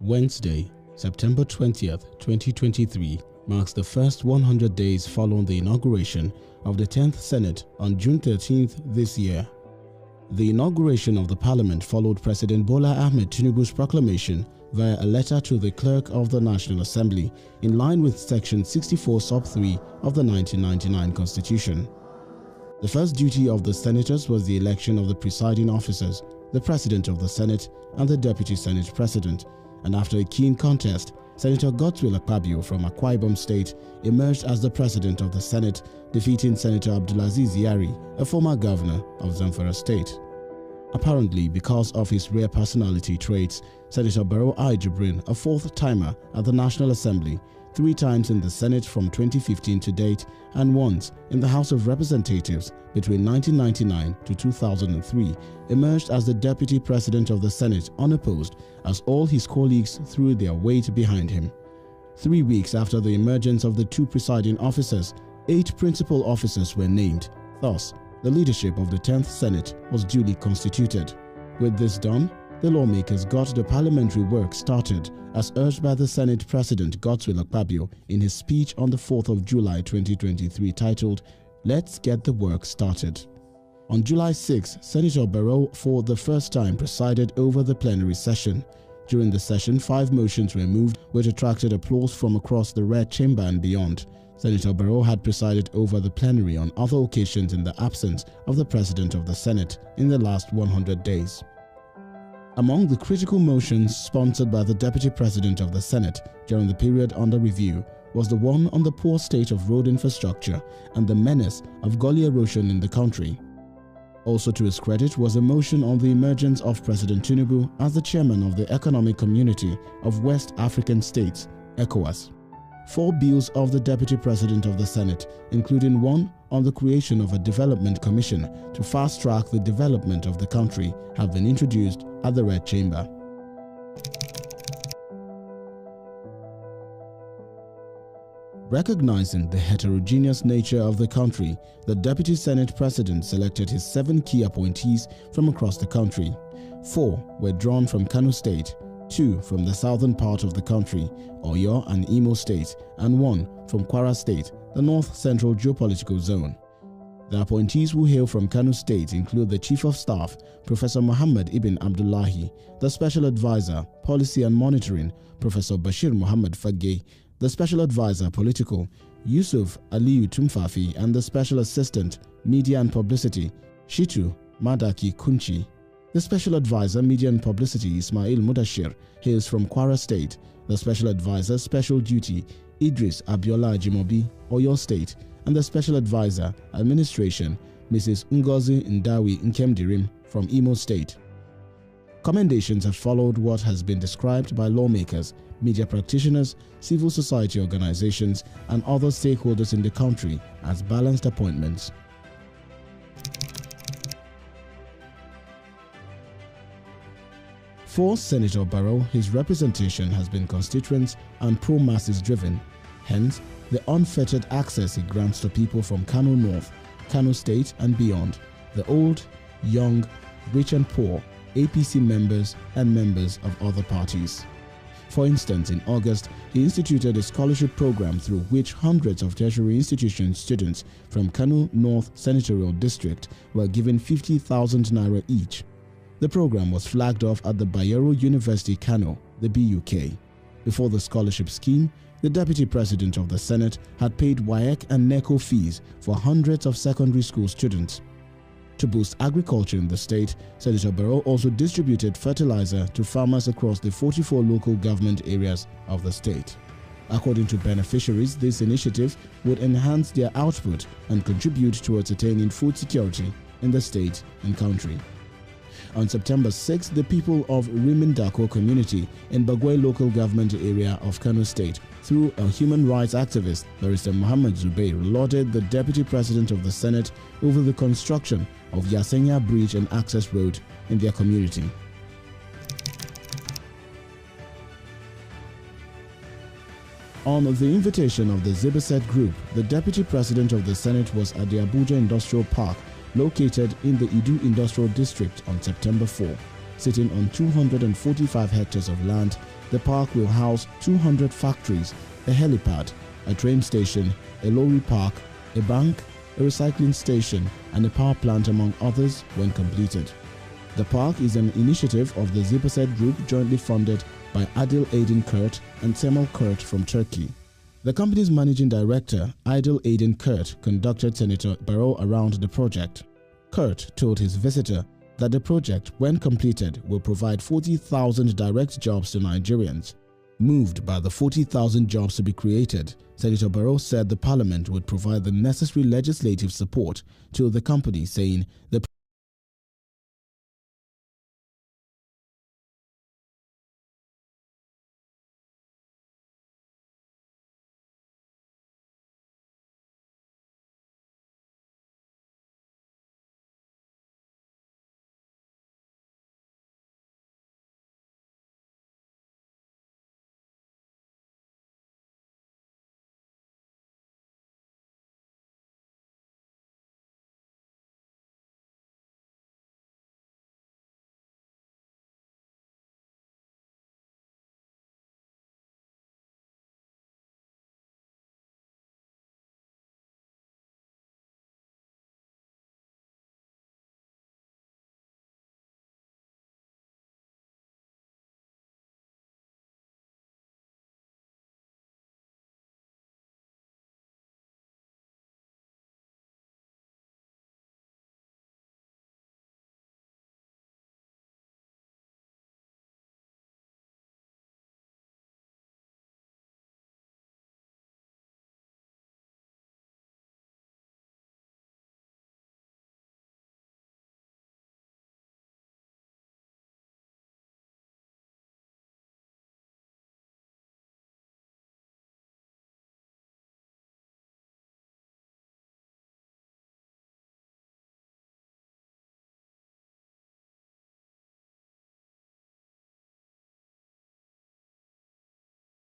Wednesday, September 20th, 2023 marks the first 100 days following the inauguration of the 10th Senate on June 13th this year. The inauguration of the Parliament followed President Bola Ahmed Tinubu's proclamation via a letter to the Clerk of the National Assembly in line with Section 64 Sub 3 of the 1999 Constitution. The first duty of the senators was the election of the presiding officers, the President of the Senate and the Deputy Senate President, and after a keen contest, Senator JIBRIL from Akwa Ibom State emerged as the President of the Senate, defeating Senator Abdulaziz Yari, a former governor of Zamfara State. Apparently, because of his rare personality traits, Senator Barau JIBRIL, a fourth-timer at the National Assembly, 3 times in the Senate from 2015 to date, and once in the House of Representatives between 1999 to 2003, emerged as the Deputy President of the Senate unopposed as all his colleagues threw their weight behind him. 3 weeks after the emergence of the 2 presiding officers, 8 principal officers were named. Thus, the leadership of the 10th Senate was duly constituted. With this done, the lawmakers got the parliamentary work started as urged by the Senate President JIBRIL in his speech on the 4th of July 2023 titled, "Let's Get the Work Started." On July 6, Senator Barau for the first time presided over the plenary session. During the session, 5 motions were moved which attracted applause from across the Red Chamber and beyond. Senator Barau had presided over the plenary on other occasions in the absence of the President of the Senate in the last 100 days. Among the critical motions sponsored by the Deputy President of the Senate during the period under review was the one on the poor state of road infrastructure and the menace of gully erosion in the country. Also to his credit was a motion on the emergence of President Tinubu as the chairman of the Economic Community of West African States, ECOWAS. 4 bills of the Deputy President of the Senate, including one on the creation of a development commission to fast-track the development of the country, have been introduced at the Red Chamber. Recognizing the heterogeneous nature of the country, the Deputy Senate President selected his 7 key appointees from across the country. 4 were drawn from Kano State, 2 from the southern part of the country, Oyo and Imo State, and 1 from Kwara State, the north-central geopolitical zone. The appointees who hail from Kano State include the Chief of Staff, Professor Muhammad Ibn Abdullahi, the Special Advisor, Policy and Monitoring, Professor Bashir Muhammad Fagge, the Special Advisor, Political, Yusuf Aliyu Tumfafi, and the Special Assistant, Media and Publicity, Shitu Madaki Kunchi. The Special Advisor, Media and Publicity, Ismail Mudashir, hails from Kwara State. The Special Advisor, Special Duty, Idris Abiola Ajimobi, Oyo State, and the Special Advisor, Administration, Mrs. Ngozi Ndawi Nkemdirim from Imo State. Commendations have followed what has been described by lawmakers, media practitioners, civil society organizations, and other stakeholders in the country as balanced appointments. For Senator Barau, his representation has been constituent and pro-masses driven. Hence, the unfettered access he grants to people from Kano North, Kano State and beyond, the old, young, rich and poor, APC members and members of other parties. For instance, in August, he instituted a scholarship program through which hundreds of tertiary institution students from Kano North Senatorial District were given 50,000 naira each. The program was flagged off at the Bayero University Kano, the BUK. Before the scholarship scheme, the Deputy President of the Senate had paid WAEC and NECO fees for hundreds of secondary school students. To boost agriculture in the state, Senator Barau also distributed fertilizer to farmers across the 44 local government areas of the state. According to beneficiaries, this initiative would enhance their output and contribute towards attaining food security in the state and country. On September 6, the people of Rimindako community in Bagwai local government area of Kano State, through a human rights activist, Barrister Muhammad Zubair, lauded the Deputy President of the Senate over the construction of Yasenya Bridge and Access Road in their community. On the invitation of the Zibiset Group, the Deputy President of the Senate was at the Abuja Industrial Park, located in the Idu Industrial District, on September 4. Sitting on 245 hectares of land, the park will house 200 factories, a helipad, a train station, a lorry park, a bank, a recycling station, and a power plant, among others, when completed. The park is an initiative of the JIBRIL Group, jointly funded by Adil Aydin Kurt and Temel Kurt from Turkey. The company's managing director, Adil Aydin Kurt, conducted Senator Barau around the project. Kurt told his visitor that the project, when completed, will provide 40,000 direct jobs to Nigerians. Moved by the 40,000 jobs to be created, Senator Barau said the parliament would provide the necessary legislative support to the company, saying the